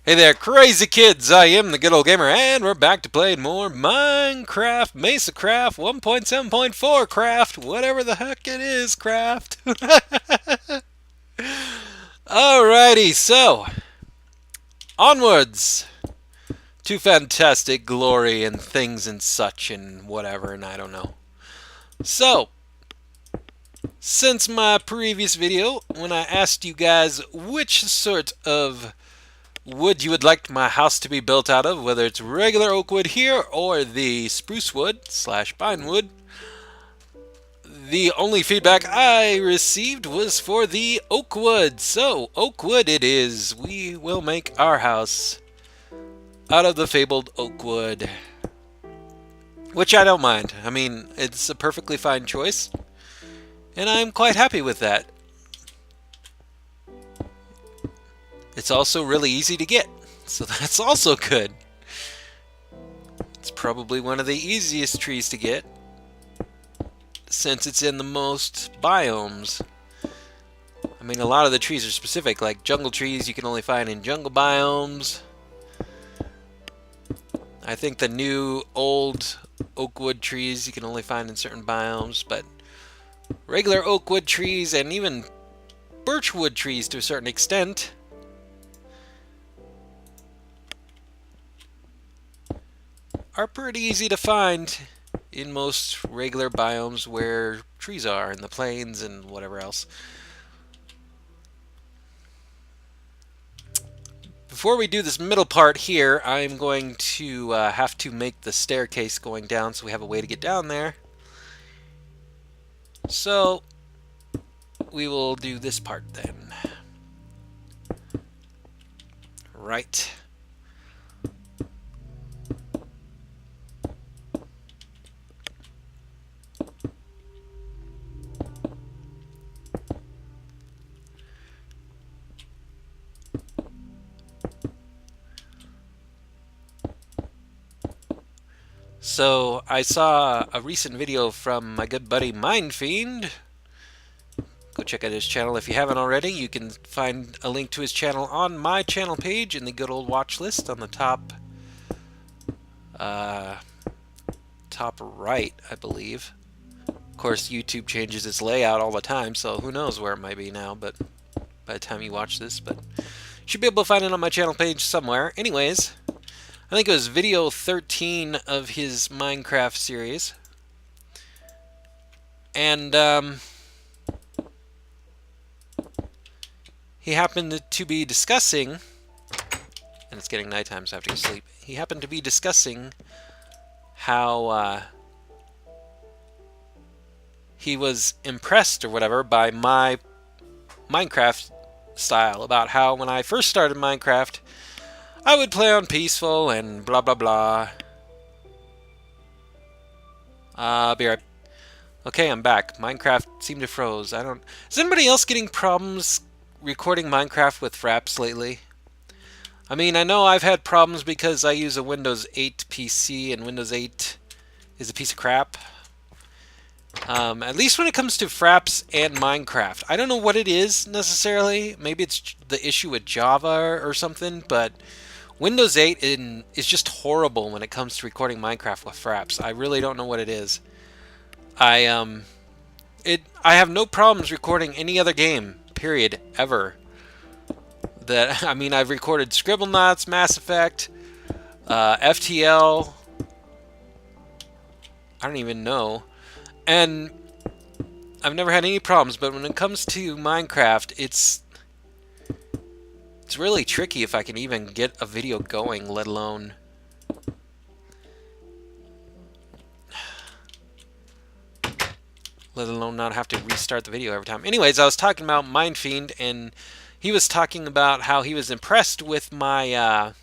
Hey there, crazy kids! I am the good old gamer, and we're back to play more Minecraft, MesaCraft, 1.7.4 craft, whatever the heck it is, craft. Alrighty, so onwards to fantastic glory and things and such and whatever, and I don't know. So, since my previous video, when I asked you guys which sort of wood you would like my house to be built out of, whether it's regular oak wood here or the spruce wood slash pine wood, the only feedback I received was for the oak wood. So oak wood it is. We will make our house out of the fabled oak wood, which I don't mind. I mean, it's a perfectly fine choice, and I'm quite happy with that. It's also really easy to get, so that's also good. It's probably one of the easiest trees to get, since it's in the most biomes. I mean, a lot of the trees are specific, like jungle trees you can only find in jungle biomes. I think the new old oak wood trees you can only find in certain biomes, but regular oak wood trees and even birch wood trees to a certain extent are pretty easy to find in most regular biomes where trees are, in the plains and whatever else. Before we do this middle part here, I'm going to have to make the staircase going down so we have a way to get down there. So we will do this part then. Right. So I saw a recent video from my good buddy Mindfiend. Go check out his channel if you haven't already. You can find a link to his channel on my channel page in the good old watch list on the top right, I believe. Of course, YouTube changes its layout all the time, so who knows where it might be now, but by the time you watch this, but you should be able to find it on my channel page somewhere. Anyways, I think it was video 13 of his Minecraft series. And he happened to be discussing, and it's getting nighttime so I have to go to sleep. He happened to be discussing how he was impressed or whatever by my Minecraft style, about how when I first started Minecraft I would play on peaceful and blah blah blah. Be right. Okay, I'm back. Minecraft seemed to froze. I don't. Is anybody else getting problems recording Minecraft with fraps lately? I mean, I know I've had problems because I use a Windows 8 PC and Windows 8 is a piece of crap. At least when it comes to fraps and Minecraft. I don't know what it is necessarily. Maybe it's the issue with Java or something, but Windows 8 is just horrible when it comes to recording Minecraft with fraps. I really don't know what it is. I have no problems recording any other game, period, ever. I mean, I've recorded Scribblenauts, Mass Effect, FTL. I don't even know. And I've never had any problems, but when it comes to Minecraft, it's really tricky if I can even get a video going, let alone not have to restart the video every time. Anyways, I was talking about Mindfiend, and he was talking about how he was impressed with my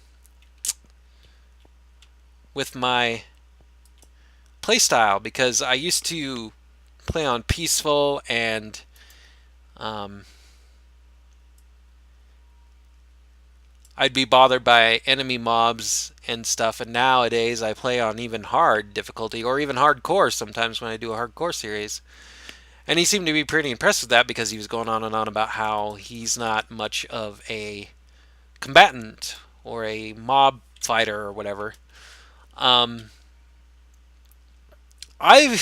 playstyle, because I used to play on peaceful and I'd be bothered by enemy mobs and stuff, and nowadays I play on even hard difficulty, or even hardcore sometimes when I do a hardcore series. And he seemed to be pretty impressed with that, because he was going on and on about how he's not much of a combatant or a mob fighter or whatever. Um, I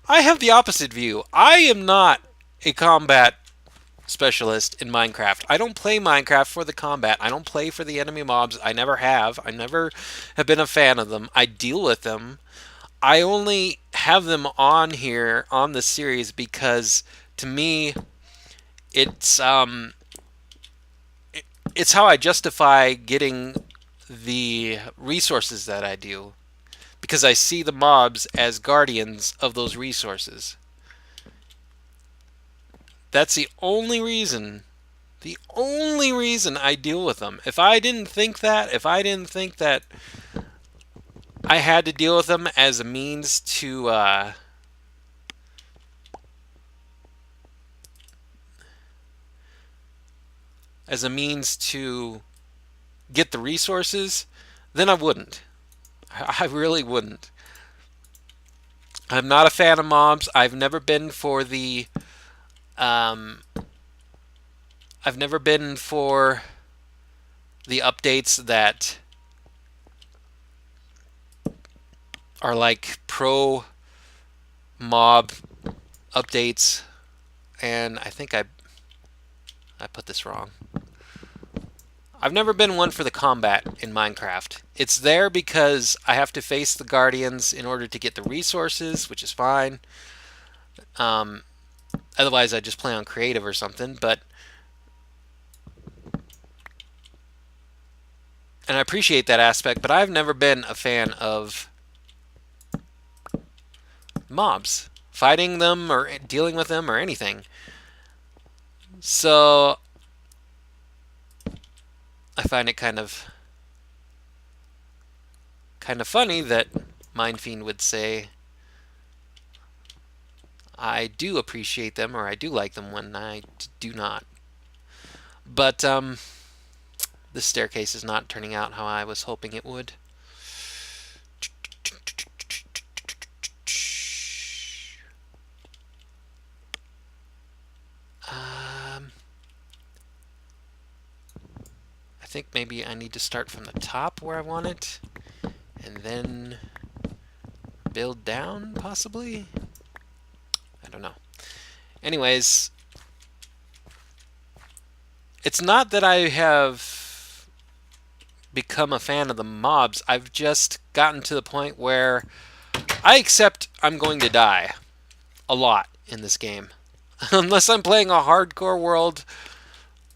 I have the opposite view. I am not a combat specialist in Minecraft. I don't play Minecraft for the combat. I don't play for the enemy mobs. I never have. I never have been a fan of them. I deal with them. I only have them on here on this series because to me it's it's how I justify getting the resources that I do because I see the mobs as guardians of those resources. That's the only reason. The only reason I deal with them. If I didn't think that, I had to deal with them as a means to get the resources, then I wouldn't. I really wouldn't. I'm not a fan of mobs. Um, I've never been for the updates that are like pro mob updates, and I think I put this wrong. I've never been one for the combat in Minecraft. It's there because I have to face the guardians in order to get the resources, which is fine. Otherwise, I just play on creative or something. And I appreciate that aspect, but I've never been a fan of mobs, fighting them or dealing with them or anything. So I find it kind of funny that Mindfiend would say I do appreciate them or I do like them when I do not. But this staircase is not turning out how I was hoping it would. I think maybe I need to start from the top where I want it and then build down, possibly? I don't know. Anyways, it's not that I have become a fan of the mobs. I've just gotten to the point where I accept I'm going to die a lot in this game. Unless I'm playing a hardcore world,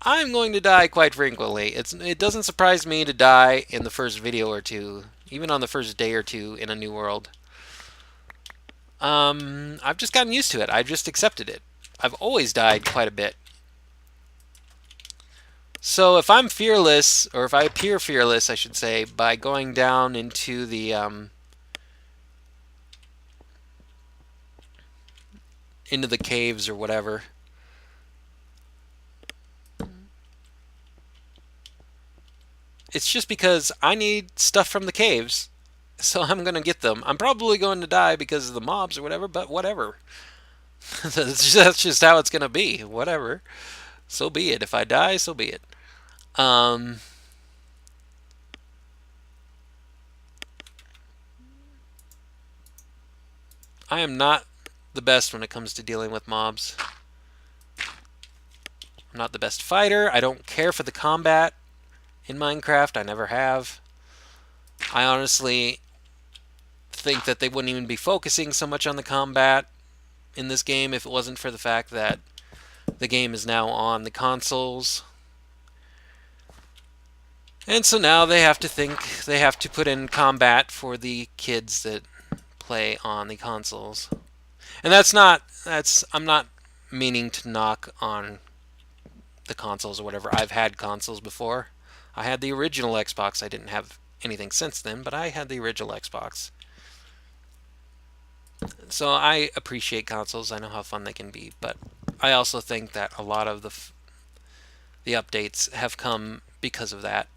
I'm going to die quite frequently. It doesn't surprise me to die in the first video or two, even on the first day or two in a new world. I've just gotten used to it. I've just accepted it. I've always died quite a bit. So if I'm fearless, or if I appear fearless, I should say, by going down into the caves or whatever, it's just because I need stuff from the caves, so I'm going to get them. I'm probably going to die because of the mobs or whatever, but whatever. That's just how it's going to be. Whatever. So be it. If I die, so be it. I am not the best when it comes to dealing with mobs. I'm not the best fighter. I don't care for the combat in Minecraft. I never have. I honestly think that they wouldn't even be focusing so much on the combat in this game if it wasn't for the fact that the game is now on the consoles. And so now they have to put in combat for the kids that play on the consoles. And I'm not meaning to knock on the consoles or whatever. I've had consoles before. I had the original Xbox. I didn't have anything since then, but I had the original Xbox. So I appreciate consoles. I know how fun they can be, but I also think that a lot of the updates have come because of that.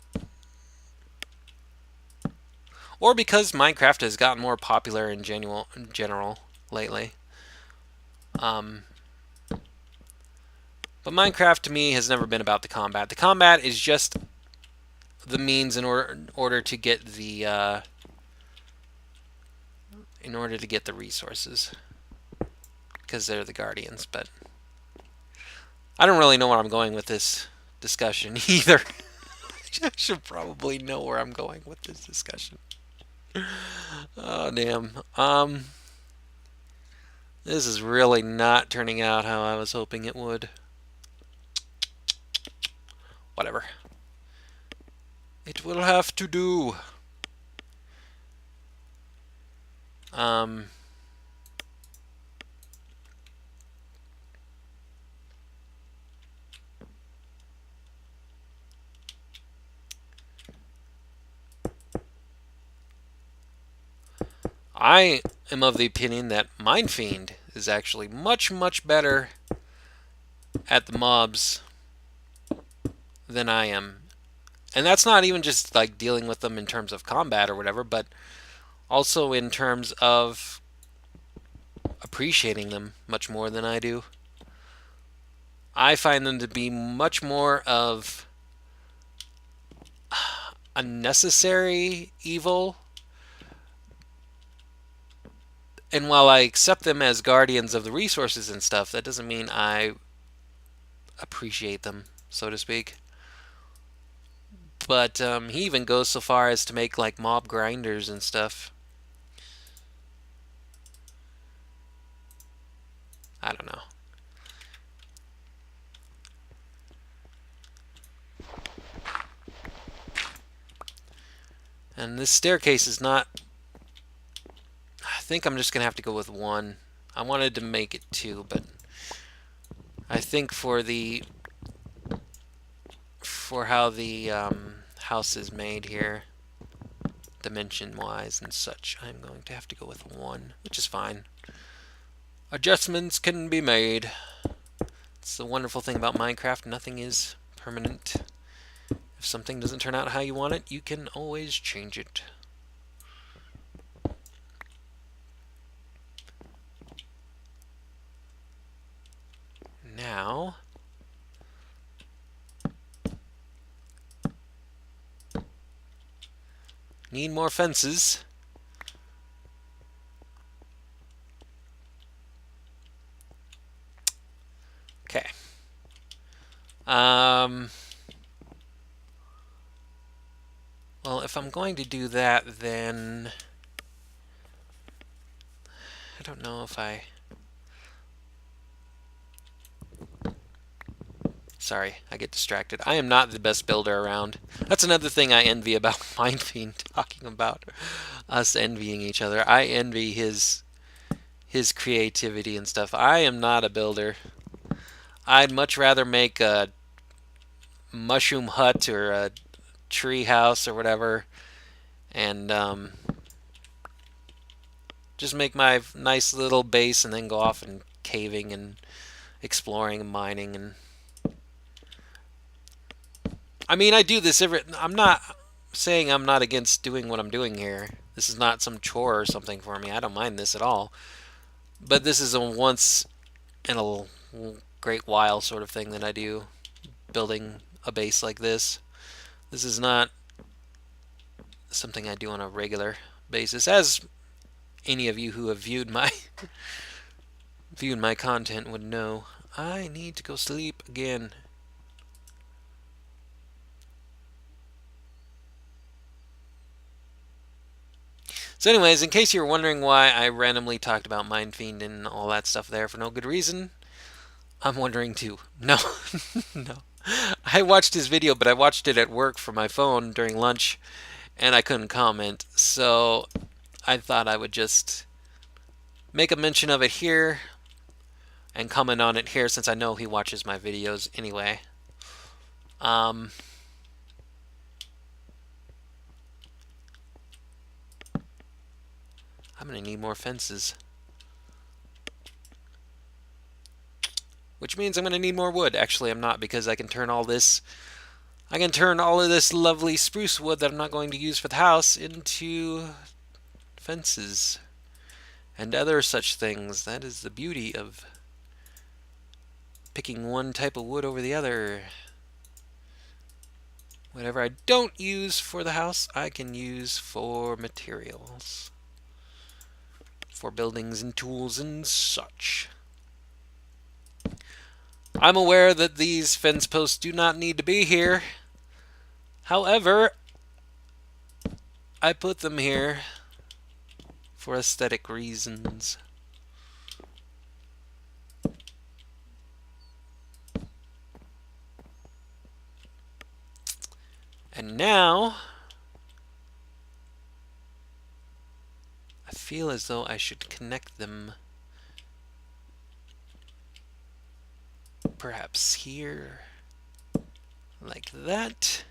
Or because Minecraft has gotten more popular in general lately. But Minecraft to me has never been about the combat. The combat is just the means in order to get the resources, because they're the guardians. But I don't really know where I'm going with this discussion either. I should probably know where I'm going with this discussion. Oh damn. This is really not turning out how I was hoping it would. Whatever. It will have to do. Um, I am of the opinion that Mindfiend is actually much, much better at the mobs than I am. And that's not even just like dealing with them in terms of combat or whatever, but also in terms of appreciating them much more than I do. I find them to be much more of a necessary evil. And while I accept them as guardians of the resources and stuff, that doesn't mean I appreciate them, so to speak. But he even goes so far as to make like mob grinders and stuff. I don't know. And this staircase is not... I think I'm just going to have to go with one. I wanted to make it two, but I think for how the house is made here, dimension-wise and such, I'm going to have to go with one, which is fine. Adjustments can be made. It's the wonderful thing about Minecraft. Nothing is permanent. If something doesn't turn out how you want it, you can always change it. Now, need more fences. Okay. Well, if I'm going to do that, then I don't know if I... Sorry, I get distracted. I am not the best builder around. That's another thing I envy about Mindfiend, talking about us envying each other. I envy his creativity and stuff. I am not a builder. I'd much rather make a mushroom hut or a tree house or whatever, and just make my nice little base and then go off and caving and exploring and mining. And I mean, I do this I'm not saying I'm not against doing what I'm doing here. This is not some chore or something for me. I don't mind this at all. But this is a once in a great while sort of thing that I do, building a base like this. This is not something I do on a regular basis, as any of you who have viewed my content would know. I need to go sleep again. So anyways, in case you were wondering why I randomly talked about Mindfiend and all that stuff there for no good reason, I'm wondering too. No, no. I watched his video, but I watched it at work from my phone during lunch, and I couldn't comment. So I thought I would just make a mention of it here and comment on it here, since I know he watches my videos anyway. I'm going to need more fences. Which means I'm going to need more wood. Actually, I'm not, because I can turn all this... I can turn all of this lovely spruce wood that I'm not going to use for the house into fences and other such things. That is the beauty of picking one type of wood over the other. Whatever I don't use for the house, I can use for materials. For buildings and tools and such. I'm aware that these fence posts do not need to be here. However, I put them here for aesthetic reasons. And now, I feel as though I should connect them perhaps here, like that,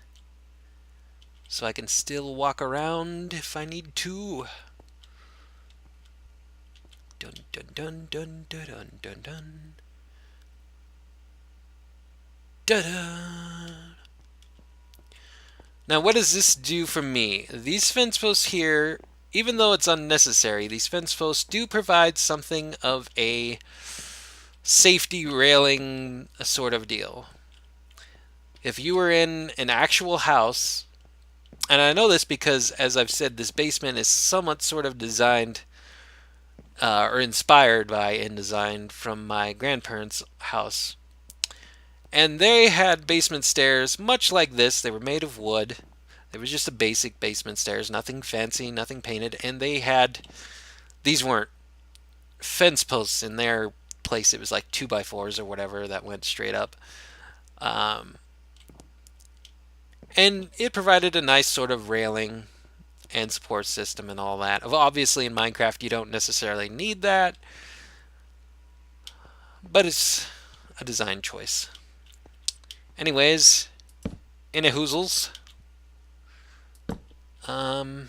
so I can still walk around if I need to. Dun dun dun dun dun dun dun dun. Da-da. Now, what does this do for me? These fence posts here, even though it's unnecessary, these fence posts do provide something of a safety railing sort of deal. If you were in an actual house, and I know this because, as I've said, this basement is somewhat sort of designed or inspired by InDesign from my grandparents' house. And they had basement stairs much like this. They were made of wood. They were just a basic basement stairs, nothing fancy, nothing painted. And they had, these weren't fence posts in their place. It was like 2x4s or whatever that went straight up. And it provided a nice sort of railing and support system and all that. Obviously, in Minecraft, you don't necessarily need that, but it's a design choice. Anyways, in a hoozles, I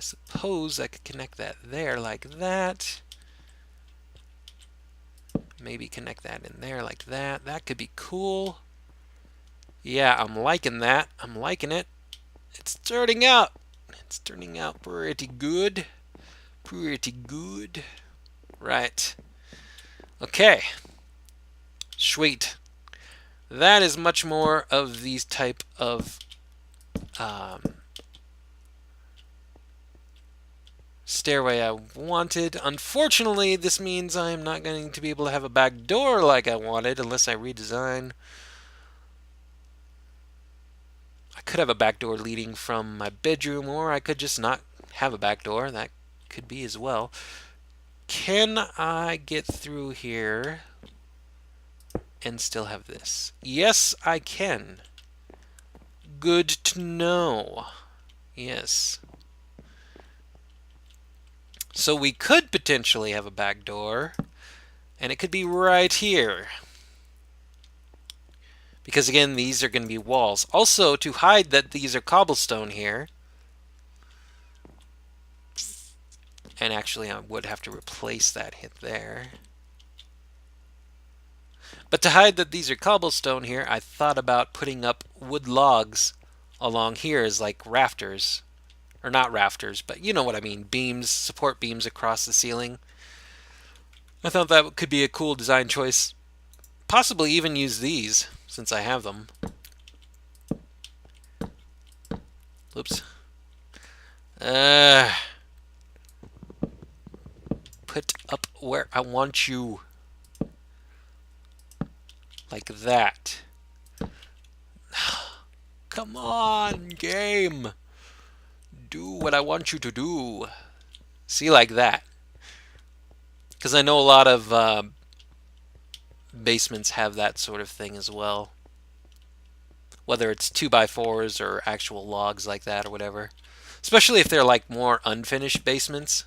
suppose I could connect that there like that. Maybe connect that in there like that. That could be cool. Yeah, I'm liking that. I'm liking it. It's turning out. It's turning out pretty good. Pretty good. Right. Okay. Sweet. That is much more of these type of stairway I wanted. Unfortunately, this means I am not going to be able to have a back door like I wanted unless I redesign. I could have a back door leading from my bedroom, or I could just not have a back door. That could be as well. Can I get through here and still have this? Yes, I can. Good to know. Yes. So we could potentially have a back door, and it could be right here. Because again, these are going to be walls. Also, to hide that these are cobblestone here, and actually I would have to replace that hit there. But to hide that these are cobblestone here, I thought about putting up wood logs along here as like rafters. Or not rafters, but you know what I mean. Beams, support beams across the ceiling. I thought that could be a cool design choice. Possibly even use these, since I have them. Oops. Put up where I want you. Like that. Come on, game. Do what I want you to do. See, like that. Because I know a lot of basements have that sort of thing as well. Whether it's 2x4s or actual logs like that or whatever. Especially if they're like more unfinished basements.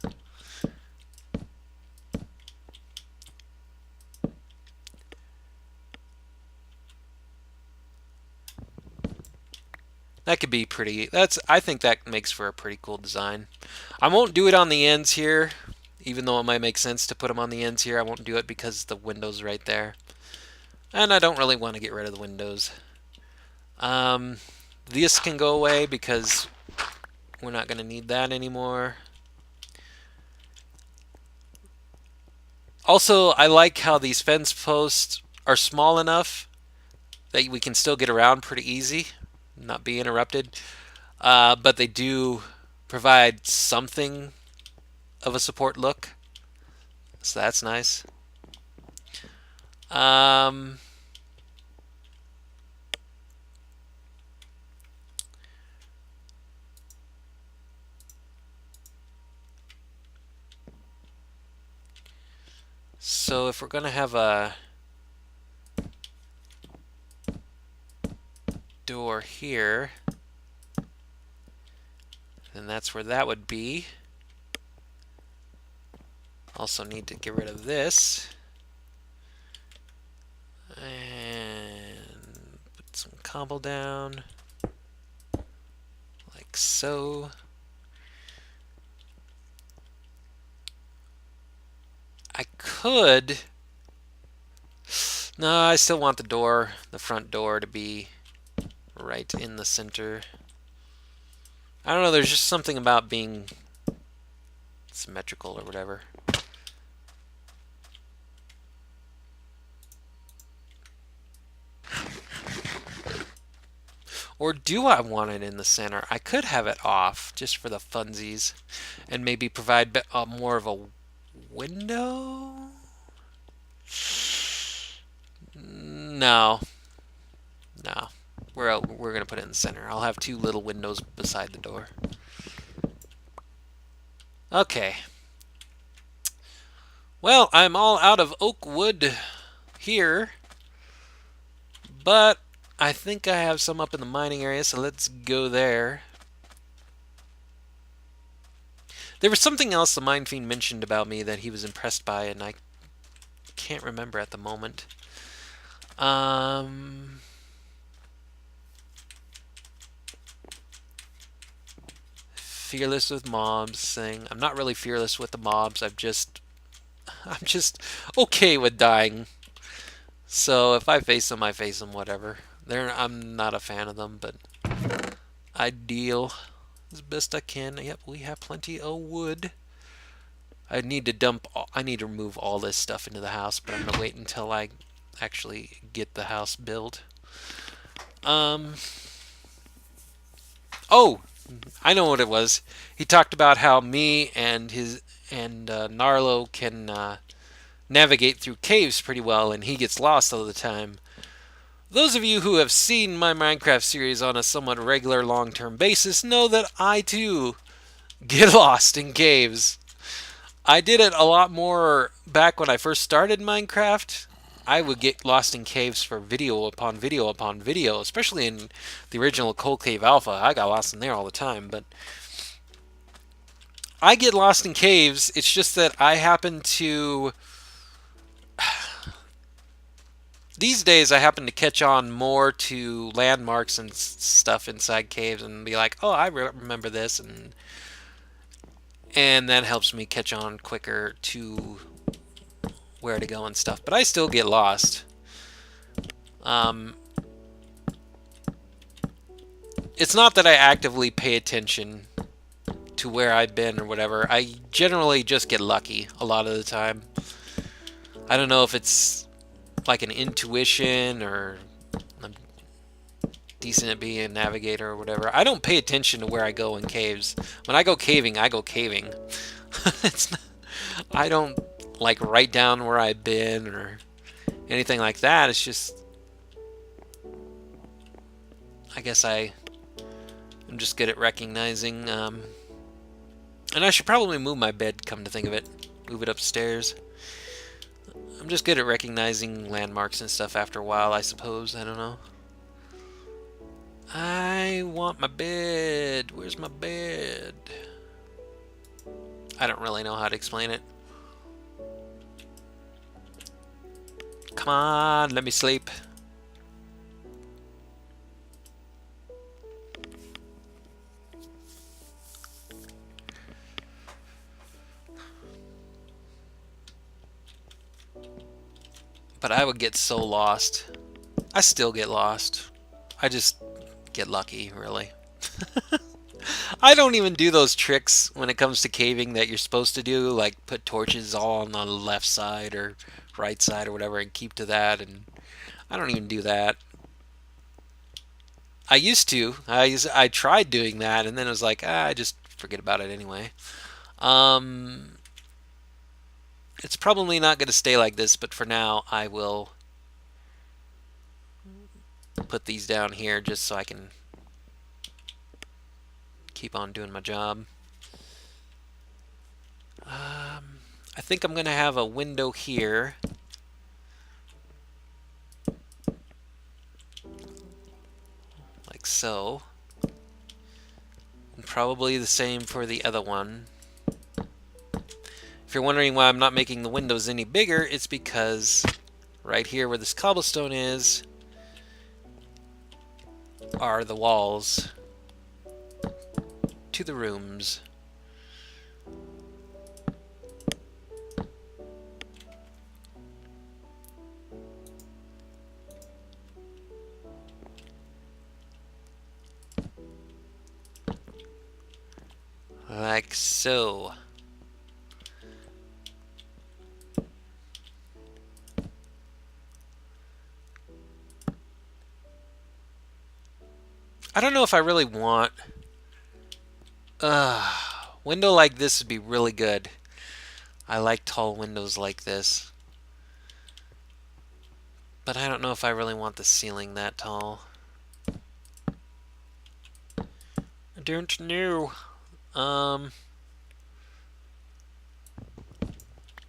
That could be pretty. I think that makes for a pretty cool design. I won't do it on the ends here, even though it might make sense to put them on the ends here. I won't do it because the window's right there. And I don't really want to get rid of the windows. This can go away because we're not going to need that anymore. Also, I like how these fence posts are small enough that we can still get around pretty easy, not be interrupted. But they do provide something of a support look, so that's nice. Um, so if we're gonna have a door here, then that's where that would be. Also need to get rid of this. And put some cobble down. Like so. I could... No, I still want the front door, to be right in the center. I don't know, there's just something about being symmetrical or whatever. Or do I want it in the center? I could have it off just for the funsies and maybe provide more of a window? No. No. We're going to put it in the center. I'll have 2 little windows beside the door. Okay. Well, I'm all out of oak wood here, but I think I have some up in the mining area, so let's go there. There was something else the Mine Fiend mentioned about me that he was impressed by, and I can't remember at the moment. Fearless with mobs thing. I'm not really fearless with the mobs. I'm just okay with dying. So if I face them, I face them. Whatever. I'm not a fan of them, but I deal as best I can. Yep, we have plenty of wood. I need to remove all this stuff into the house, but I'm gonna wait until I actually get the house built. Oh, I know what it was. He talked about how me and Narlo can navigate through caves pretty well, and he gets lost all the time. Those of you who have seen my Minecraft series on a somewhat regular long-term basis know that I too get lost in caves. I did it a lot more back when I first started Minecraft. I would get lost in caves for video upon video upon video, especially in the original Coal Cave Alpha. I got lost in there all the time, but I get lost in caves. It's just that I happen to... These days, I happen to catch on more to landmarks and stuff inside caves and be like, oh, I remember this, and that helps me catch on quicker to where to go and stuff. But I still get lost. It's not that I actively pay attention to where I've been or whatever. I generally just get lucky a lot of the time. I don't know if it's like an intuition or I'm decent at being a navigator or whatever. I don't pay attention to where I go in caves. When I go caving, I go caving. I don't like write down where I've been or anything like that. It's just, I guess I'm just good at recognizing. And I should probably move my bed, come to think of it. Move it upstairs. I'm just good at recognizing landmarks and stuff after a while, I suppose. I don't know. I want my bed. Where's my bed? I don't really know how to explain it. Come on, let me sleep. But I would get so lost. I still get lost. I just get lucky, really. I don't even do those tricks when it comes to caving that you're supposed to do, like put torches all on the left side or right side or whatever and keep to that, and I don't even do that. I used to. I tried doing that, and then it was like, I just forget about it anyway. Um, it's probably not going to stay like this, but for now, I will put these down here just so I can keep on doing my job. I think I'm going to have a window here. Like so. And probably the same for the other one. If you're wondering why I'm not making the windows any bigger, it's because right here where this cobblestone is are the walls to the rooms. Like so. I don't know if I really want... window like this would be really good. I like tall windows like this. But I don't know if I really want the ceiling that tall. I don't know.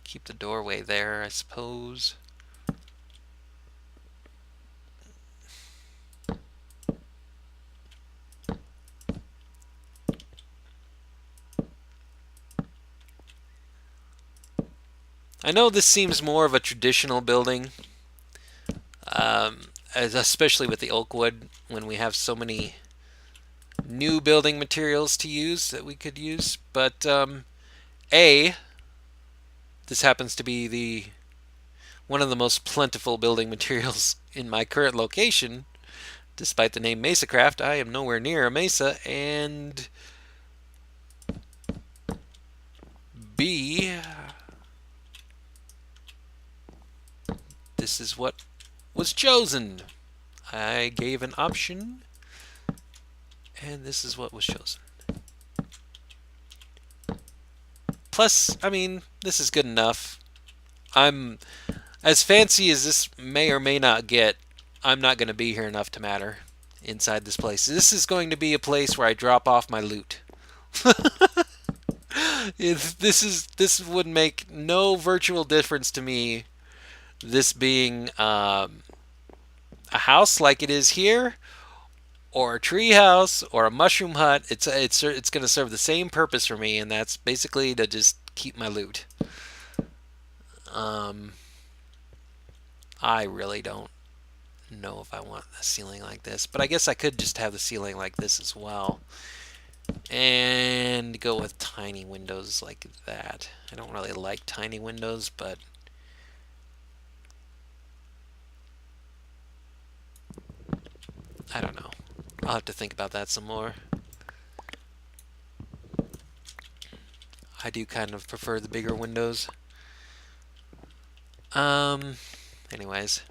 Keep the doorway there, I suppose. I know this seems more of a traditional building, especially with the oak wood, when we have so many new building materials to use that we could use. But this happens to be one of the most plentiful building materials in my current location. Despite the name MesaCraft, I am nowhere near a mesa, and B, this is what was chosen. I gave an option, and this is what was chosen. Plus, I mean, this is good enough. I'm as fancy as this may or may not get. I'm not going to be here enough to matter inside this place. This is going to be a place where I drop off my loot. This would make no virtual difference to me. This being a house like it is here, or a tree house, or a mushroom hut. It's going to serve the same purpose for me, and that's basically to just keep my loot. I really don't know if I want a ceiling like this, but I guess I could just have the ceiling like this as well. And go with tiny windows like that. I don't really like tiny windows, but I don't know. I'll have to think about that some more. I do kind of prefer the bigger windows. Anyways.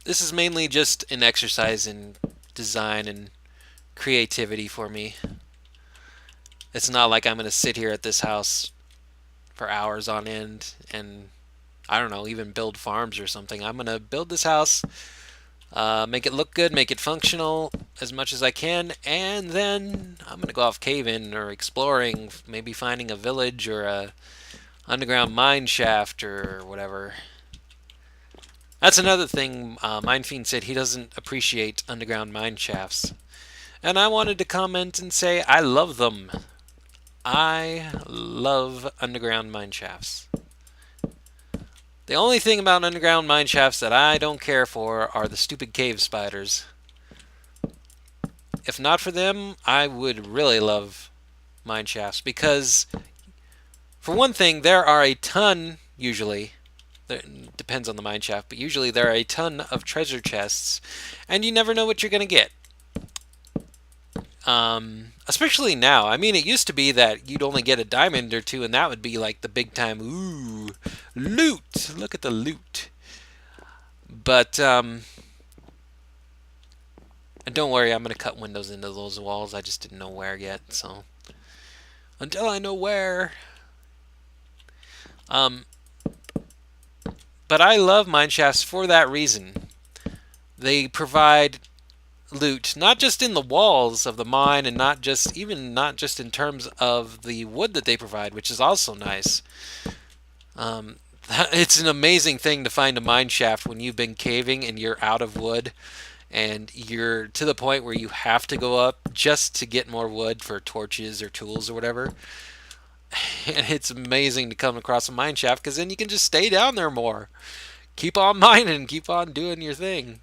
This is mainly just an exercise in design and creativity for me. It's not like I'm going to sit here at this house for hours on end and, I don't know, even build farms or something. I'm going to build this house, make it look good, make it functional as much as I can, and then I'm going to go off cave-in or exploring, maybe finding a village or a underground mine shaft or whatever. That's another thing. Minefiend said he doesn't appreciate underground mine shafts. And I wanted to comment and say I love them. I love underground mine shafts. The only thing about underground mine shafts that I don't care for are the stupid cave spiders. If not for them, I would really love mine shafts because, for one thing, there are a ton, usually, it depends on the mine shaft, but usually there are a ton of treasure chests, and you never know what you're going to get. Especially now. I mean, it used to be that you'd only get a diamond or two, and that would be like the big time, ooh, loot. Look at the loot. But and don't worry, I'm gonna cut windows into those walls. I just didn't know where yet, so until I know where. Um, but I love mine shafts for that reason. They provide loot, not just in the walls of the mine, and not just in terms of the wood that they provide, which is also nice. Um, it's an amazing thing to find a mine shaft when you've been caving and you're out of wood, and you're to the point where you have to go up just to get more wood for torches or tools or whatever. And it's amazing to come across a mine shaft because then you can just stay down there more. Keep on mining, keep on doing your thing.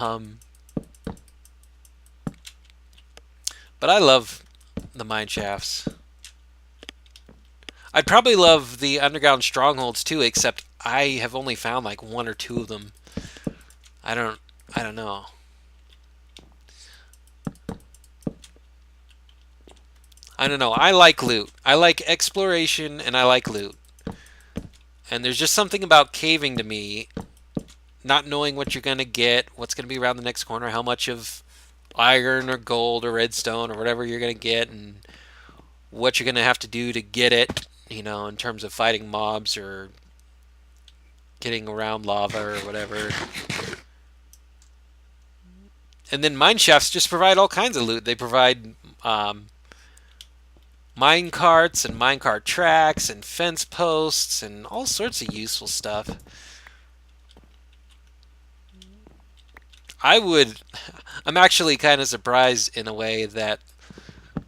Um, but I love the mine shafts. I'd probably love the underground strongholds too, except I have only found like one or two of them. I don't I don't know. I don't know. I like loot. I like exploration and I like loot. And there's just something about caving to me, not knowing what you're going to get, what's going to be around the next corner, how much of iron or gold or redstone or whatever you're going to get, and what you're going to have to do to get it, you know, in terms of fighting mobs or getting around lava or whatever. And then mine shafts just provide all kinds of loot. They provide mine carts and minecart tracks and fence posts and all sorts of useful stuff. I would. I'm actually kind of surprised in a way that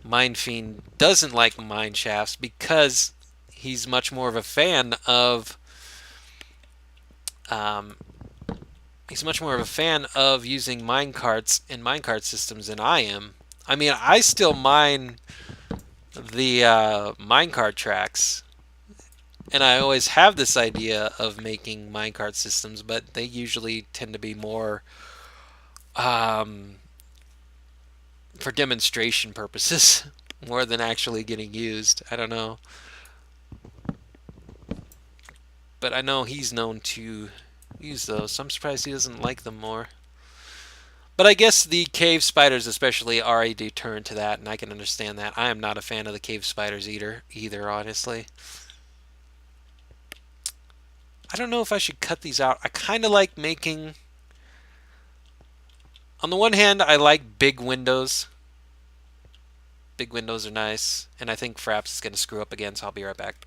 Mindfiend doesn't like mine shafts because he's much more of a fan of. Um, he's much more of a fan of using mine carts and minecart systems than I am. I mean, I still mine the minecart tracks, and I always have this idea of making minecart systems, but they usually tend to be more um, for demonstration purposes more than actually getting used. I don't know. But I know he's known to use those, so I'm surprised he doesn't like them more. But I guess the cave spiders especially are a deterrent to that, and I can understand that. I am not a fan of the cave spiders either, honestly. I don't know if I should cut these out. I kind of like making... On the one hand, I like big windows. Big windows are nice. And I think Fraps is going to screw up again, so I'll be right back.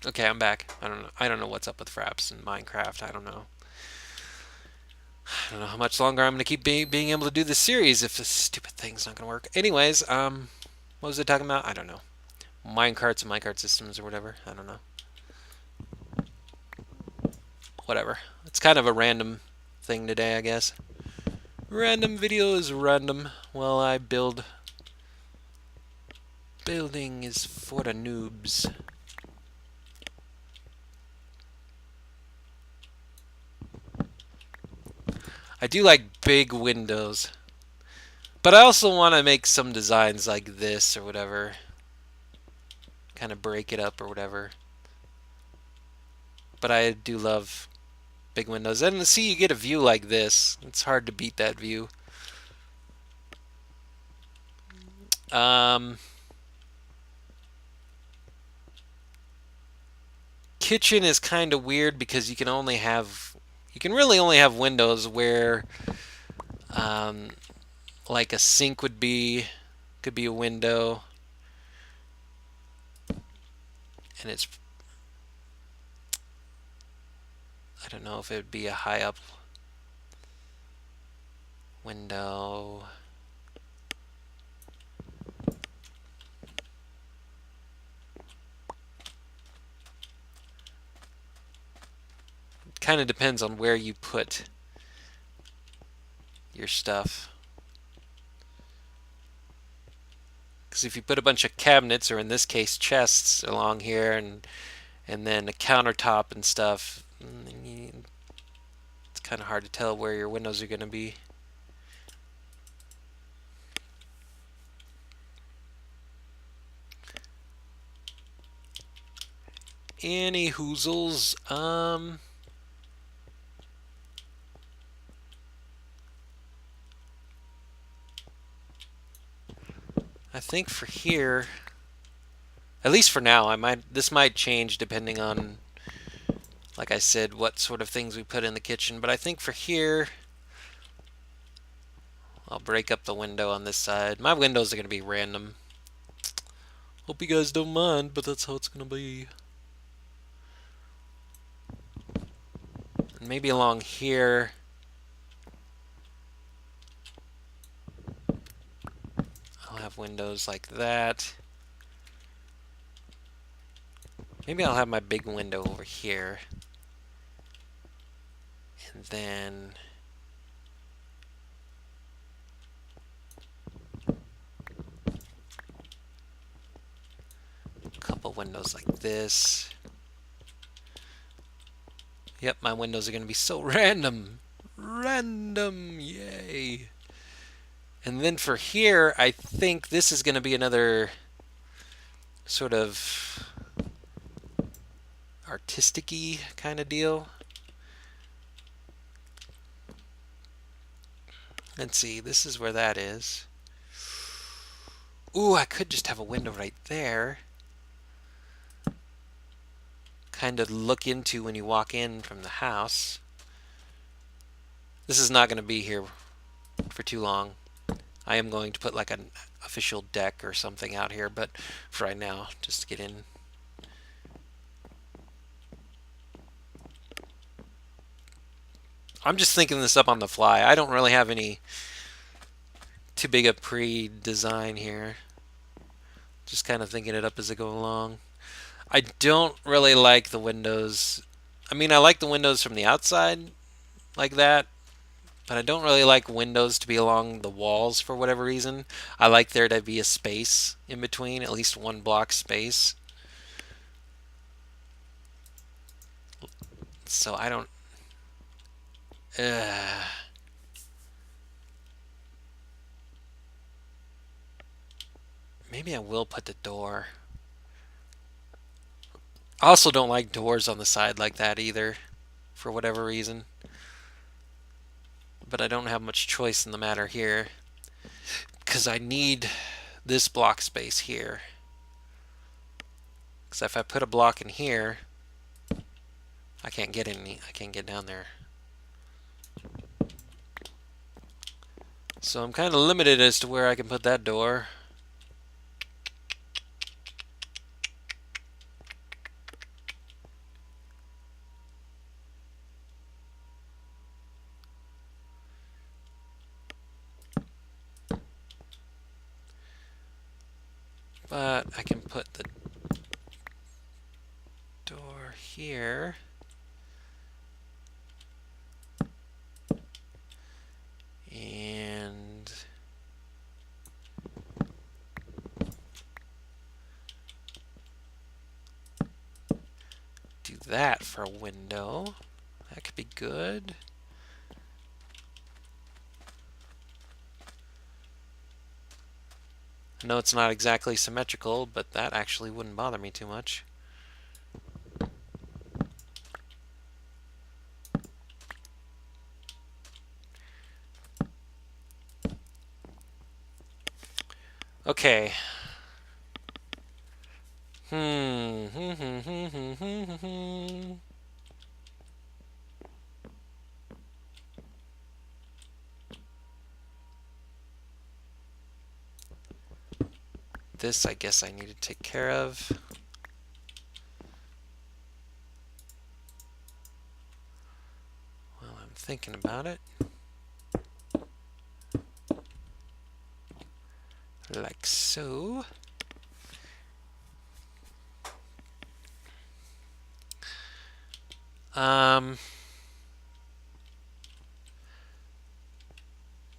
Okay, I'm back. I don't know what's up with Fraps in Minecraft. I don't know. I don't know how much longer I'm going to keep being able to do this series if this stupid thing's not going to work. Anyways, what was I talking about? I don't know. Minecarts and minecart systems or whatever. I don't know. Whatever. It's kind of a random thing today, I guess. Random video is random while I build. Building is for the noobs. I do like big windows. But I also want to make some designs like this or whatever. Kind of break it up or whatever. But I do love big windows. And see, you get a view like this. It's hard to beat that view. Kitchen is kind of weird because you can really only have windows where like a sink could be a window, and it's, I don't know if it would be a high up window. It kind of depends on where you put your stuff. Because if you put a bunch of cabinets, or in this case chests, along here, and then a countertop and stuff, it's kind of hard to tell where your windows are going to be. Any hoozles. I think for here, at least for now, this might change depending on, like I said, what sort of things we put in the kitchen. But I think for here, I'll break up the window on this side. My windows are going to be random. Hope you guys don't mind, but that's how it's going to be. And maybe along here, I'll have windows like that. Maybe I'll have my big window over here. And then a couple windows like this. Yep, my windows are going to be so random. Random, yay. And then for here, I think this is going to be another sort of artistic-y kind of deal. Let's see, this is where that is. Ooh, I could just have a window right there. Kind of look into when you walk in from the house. This is not going to be here for too long. I am going to put like an official deck or something out here, but for right now, just to get in. I'm just thinking this up on the fly. I don't really have any too big a pre-design here. Just kind of thinking it up as I go along. I don't really like the windows. I mean, I like the windows from the outside like that, but I don't really like windows to be along the walls for whatever reason. I like there to be a space in between, at least one block space. So I don't... Maybe I will put the door. I also don't like doors on the side like that either, for whatever reason. But I don't have much choice in the matter here, because I need this block space here. Because if I put a block in here, I can't get down there. So I'm kind of limited as to where I can put that door. But I can put the door here. And do that for a window. That could be good. I know it's not exactly symmetrical, but that actually wouldn't bother me too much. Okay. This, I guess I need to take care of. While I'm thinking about it. Like so.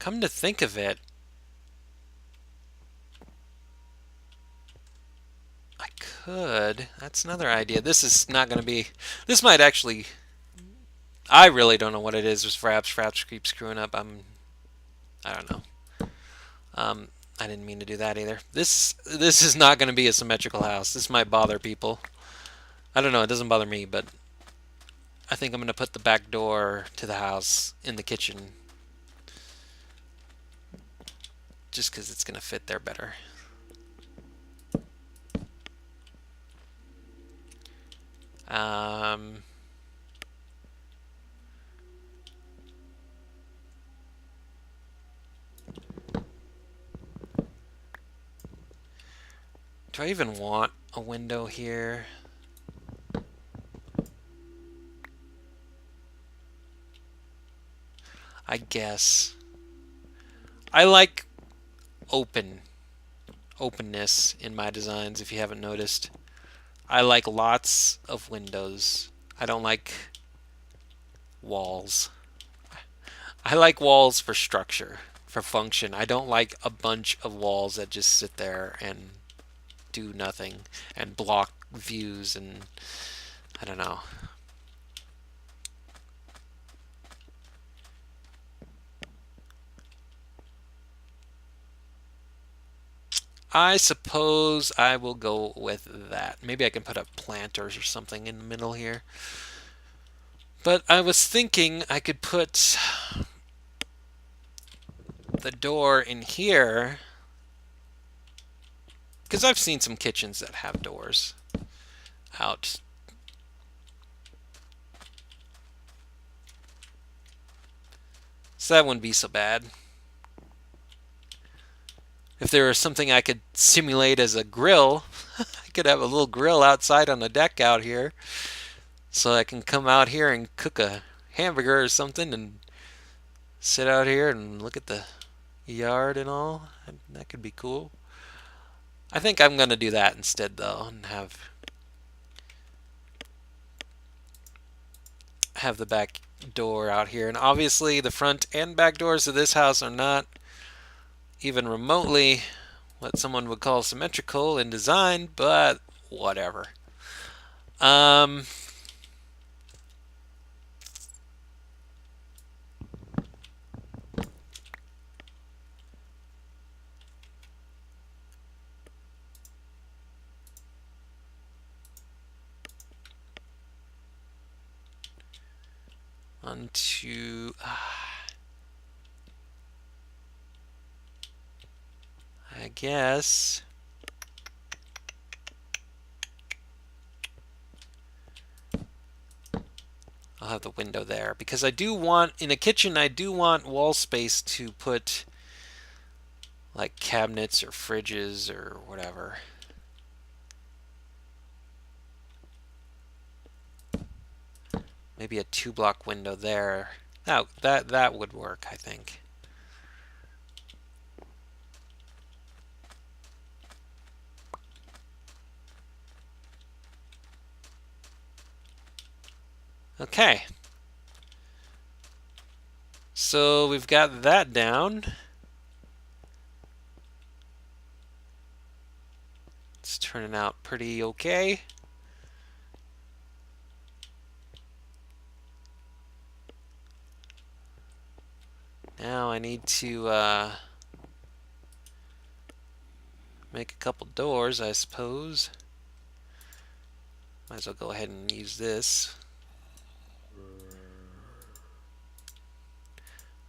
Come to think of it, I could. That's another idea. This is not going to be... This might actually... I really don't know what it is with Fraps. Fraps keeps screwing up. I don't know. I didn't mean to do that either. This is not going to be a symmetrical house. This might bother people. I don't know, it doesn't bother me, but I think I'm going to put the back door to the house in the kitchen. Just because it's going to fit there better. Do I even want a window here? I guess. I like openness in my designs, if you haven't noticed. I like lots of windows. I don't like walls. I like walls for structure, for function. I don't like a bunch of walls that just sit there and do nothing and block views, and I don't know. I suppose I will go with that. Maybe I can put up planters or something in the middle here. But I was thinking I could put the door in here, because I've seen some kitchens that have doors out. So that wouldn't be so bad. If there was something I could simulate as a grill, I could have a little grill outside on the deck out here. So I can come out here and cook a hamburger or something and sit out here and look at the yard and all. That could be cool. I think I'm going to do that instead, though, and have the back door out here. And obviously the front and back doors of this house are not even remotely what someone would call symmetrical in design, but whatever. Onto I guess I'll have the window there, because I do want, in a kitchen, I do want wall space to put like cabinets or fridges or whatever. Maybe a 2-block window there. Now that would work, I think. Okay. So we've got that down. It's turning out pretty okay. Now I need to make a couple doors, I suppose. Might as well go ahead and use this.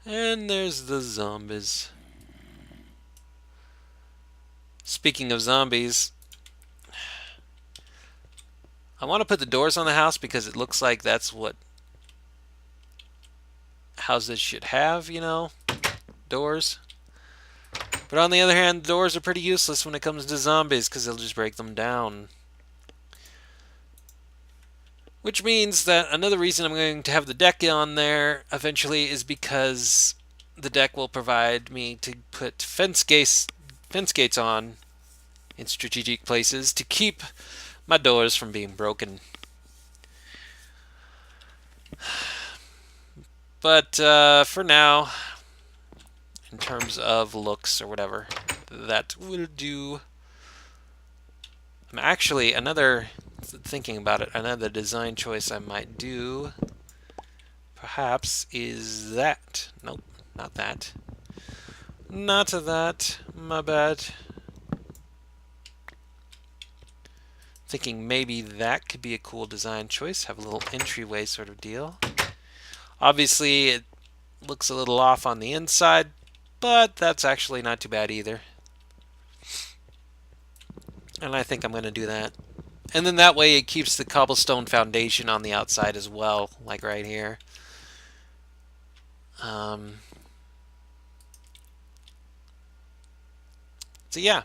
And there's the zombies. Speaking of zombies, I want to put the doors on the house because it looks like that's what houses should have, you know, doors. But on the other hand, doors are pretty useless when it comes to zombies because they'll just break them down. Which means that another reason I'm going to have the deck on there eventually is because the deck will provide me to put fence gates on in strategic places to keep my doors from being broken. But for now, in terms of looks or whatever, that will do. Actually, thinking about it, another design choice I might do perhaps is that. Nope, not that. Not that. My bad. Thinking maybe that could be a cool design choice. Have a little entryway sort of deal. Obviously, it looks a little off on the inside, but that's actually not too bad either. And I think I'm going to do that. And then that way it keeps the cobblestone foundation on the outside as well, like right here. So yeah.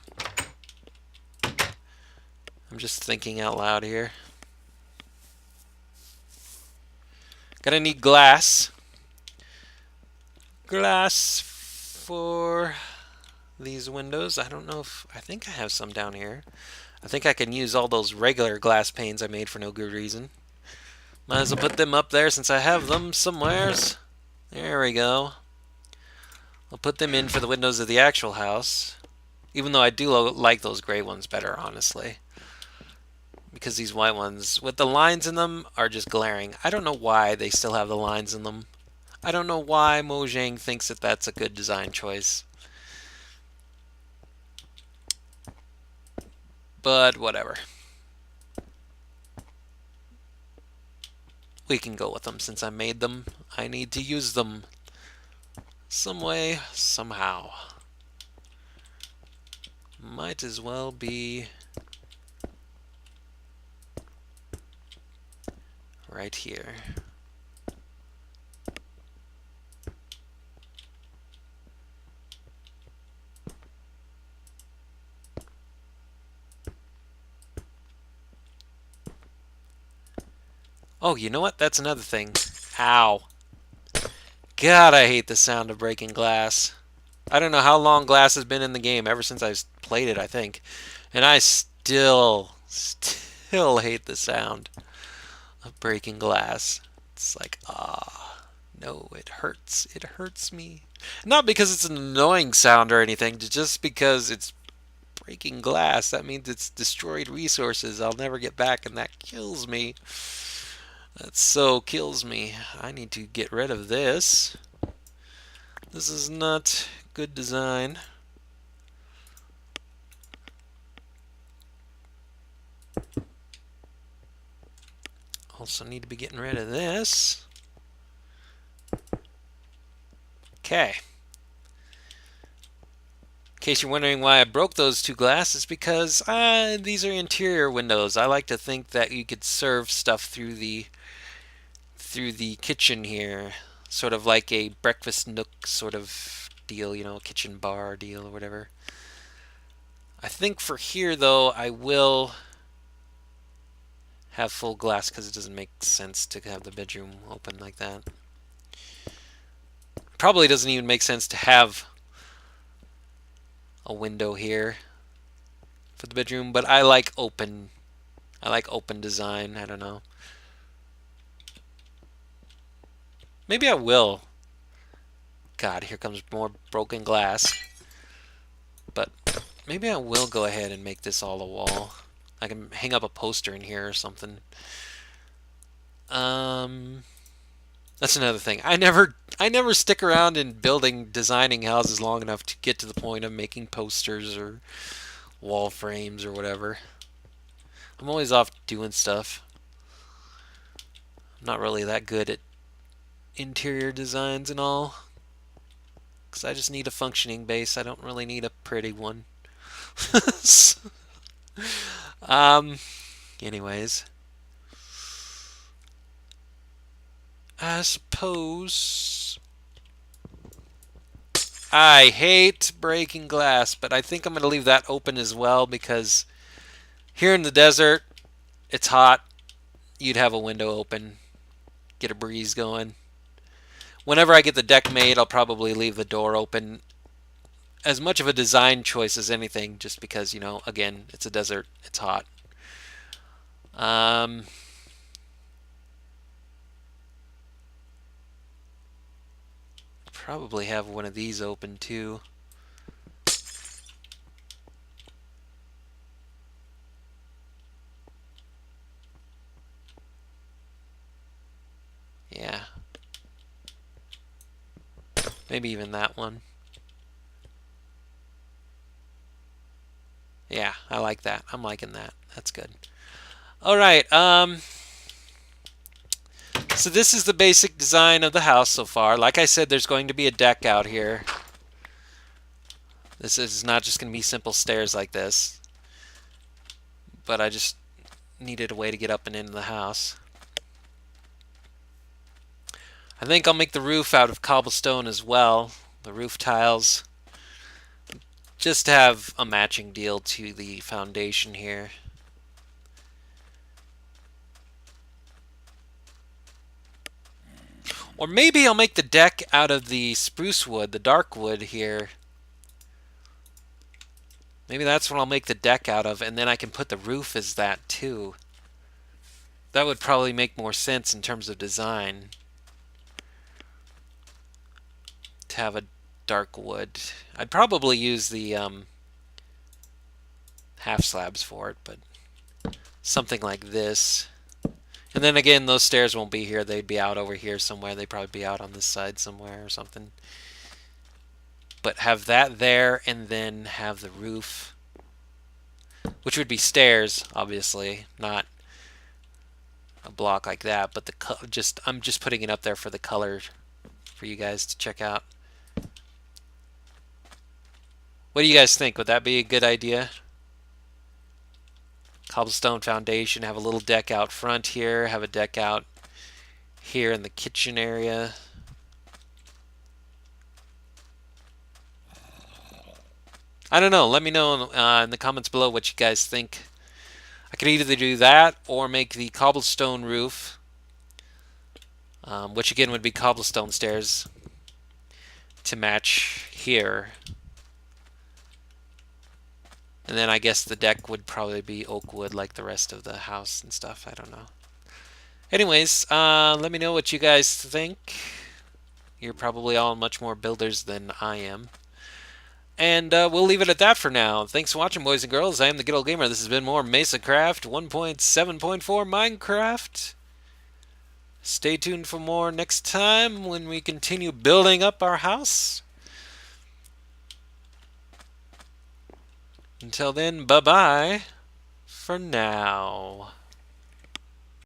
I'm just thinking out loud here. Gonna need glass. Glass for these windows. I don't know if... I think I have some down here. I think I can use all those regular glass panes I made for no good reason. Might as well put them up there since I have them somewheres. There we go. I'll put them in for the windows of the actual house. Even though I do like those gray ones better, honestly. Because these white ones, with the lines in them, are just glaring. I don't know why they still have the lines in them. I don't know why Mojang thinks that that's a good design choice. But whatever. We can go with them since I made them. I need to use them some way, somehow. Might as well be right here. Oh, you know what? That's another thing. Ow. God, I hate the sound of breaking glass. I don't know how long glass has been in the game, ever since I played it, I think. And I still hate the sound of breaking glass. It's like, no, it hurts. It hurts me. Not because it's an annoying sound or anything, just because it's breaking glass. That means it's destroyed resources I'll never get back, and that kills me. That so kills me. I need to get rid of this. This is not good design. Also need to be getting rid of this. Okay. In case you're wondering why I broke those two glasses, because these are interior windows. I like to think that you could serve stuff through the kitchen here, sort of like a breakfast nook sort of deal, you know, kitchen bar deal or whatever. I think for here though, I will have full glass because it doesn't make sense to have the bedroom open like that. Probably doesn't even make sense to have a window here for the bedroom, but I like open design. I don't know. Maybe I will. God, here comes more broken glass. But maybe I will go ahead and make this all a wall. I can hang up a poster in here or something. That's another thing. I never stick around in designing houses long enough to get to the point of making posters or wall frames or whatever. I'm always off doing stuff. I'm not really that good at interior designs and all, because I just need a functioning base. I don't really need a pretty one. Anyways, I suppose I hate breaking glass, but I think I'm going to leave that open as well, because here in the desert, it's hot. You'd have a window open, get a breeze going. Whenever I get the deck made, I'll probably leave the door open. As much of a design choice as anything, just because, you know, again, it's a desert, it's hot. Probably have one of these open too. Yeah. Maybe even that one. Yeah, I like that. I'm liking that. That's good. All right. So this is the basic design of the house so far. Like I said, there's going to be a deck out here. This is not just going to be simple stairs like this. But I just needed a way to get up and into the house. I think I'll make the roof out of cobblestone as well. The roof tiles. Just to have a matching deal to the foundation here. Or maybe I'll make the deck out of the spruce wood, the dark wood here. Maybe that's what I'll make the deck out of, and then I can put the roof as that too. That would probably make more sense in terms of design. To have a dark wood. I'd probably use the half slabs for it, but something like this. And then again, those stairs won't be here. They'd be out over here somewhere. They'd probably be out on this side somewhere or something. But have that there and then have the roof, which would be stairs, obviously, not a block like that. But I'm just putting it up there for the color for you guys to check out. What do you guys think? Would that be a good idea? Cobblestone foundation, have a little deck out front here, have a deck out here in the kitchen area. I don't know. Let me know in the comments below what you guys think. I could either do that or make the cobblestone roof, which again would be cobblestone stairs to match here. And then I guess the deck would probably be oak wood like the rest of the house and stuff. I don't know. Anyways, let me know what you guys think. You're probably all much more builders than I am. And we'll leave it at that for now. Thanks for watching, boys and girls. I am the Good Old Gamer. This has been more MesaCraft 1.7.4 Minecraft. Stay tuned for more next time when we continue building up our house. Until then, bye-bye for now.